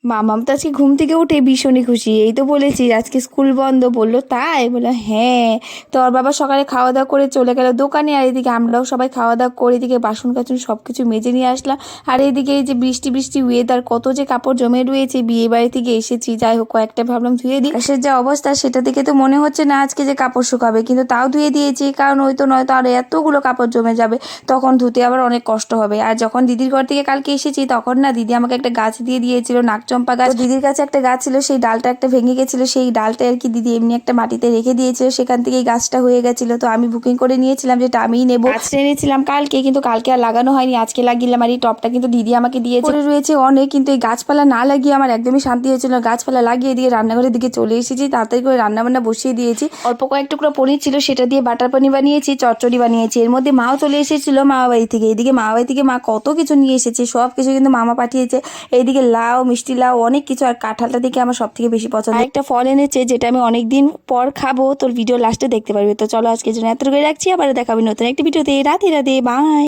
মামাম তো আজকে ঘুম থেকে উঠে ভীষণই খুশি। এই তো বলেছি আজকে স্কুল বন্ধ, বললো তাই? বললো হ্যাঁ। তো ওর বাবা সকালে খাওয়া দাওয়া করে চলে গেল দোকানে, আর এদিকে আমরাও সবাই খাওয়া দাওয়া করে এদিকে বাসন কাচুন সব কিছু মেজে নিয়ে আসলাম। আর এদিকে এই যে বৃষ্টি বৃষ্টি ওয়েদার, কত যে কাপড় জমে রয়েছে, বিয়ে বাড়ি থেকে এসেছি, যাই হোক কয়েকটা ভাবলাম ধুয়ে দিই। আকাশের যে অবস্থা সেটা দেখে তো মনে হচ্ছে না আজকে যে কাপড় শুকাবে, কিন্তু তাও ধুয়ে দিয়েছি, কারণ ওই তো নয়তো আর এতগুলো কাপড় জমে যাবে, তখন ধুতে আবার অনেক কষ্ট হবে। আর যখন দিদির ঘর থেকে কালকে এসেছি তখন না দিদি আমাকে একটা গাছ দিয়ে দিয়েছিল, নাকচম্পা গাছ। দিদির কাছে একটা গাছ ছিল, সেই ডালটা একটা ভেঙে গেছিল, সেই ডালটা আর কি দিদি এমনি একটা মাটিতে রেখে দিয়েছিল, সেখান থেকে এই গাছটা হয়ে গেছিল। তো আমি বুকিং করে নিয়েছিলাম যেটা আমিই নেবো। গাছটা এনেছিলাম কালকে, কিন্তু কালকে আর লাগানো হয়নি, আজকে লাগিয়েলাম। আর এই টপটা কিন্তু দিদি আমাকে দিয়েছে, রয়েছে অনেক, কিন্তু এই গাছপালা না লাগিয়ে আমার একদমই শান্তি হয়েছিল না। গাছপালা লাগিয়ে দিয়ে রান্নাঘরের দিকে চলে এসেছি, তাড়াতাড়ি করে রান্না বান্না বসিয়ে দিয়েছি। অল্প কয়েক টুকরো পনির ছিল, সেটা দিয়ে বাটার পনির বানিয়েছি, চচ্চড়ি বানিয়েছি। এর মধ্যে মাও চলে এসেছিল মামা বাড়ি থেকে। এদিকে মামা বাড়ি থেকে মা কত কিছু নিয়ে এসেছে, সব কিছু কিন্তু মামা পাঠিয়েছে। এইদিকে লাউ, মিষ্টি লাউ, অনেক কিছু। আর কাঁঠালটা দেখে আমার সব থেকে বেশি পছন্দ। একটা ফল এনেছে যেটা আমি অনেকদিন পর খাবো, তোর ভিডিও লাস্টে দেখতে পারবি। তো চলো আজকের জন্য এত করে রাখছি, আবার দেখাবি নতুন একটা ভিডিওতে। রাধে রাধে, বাই।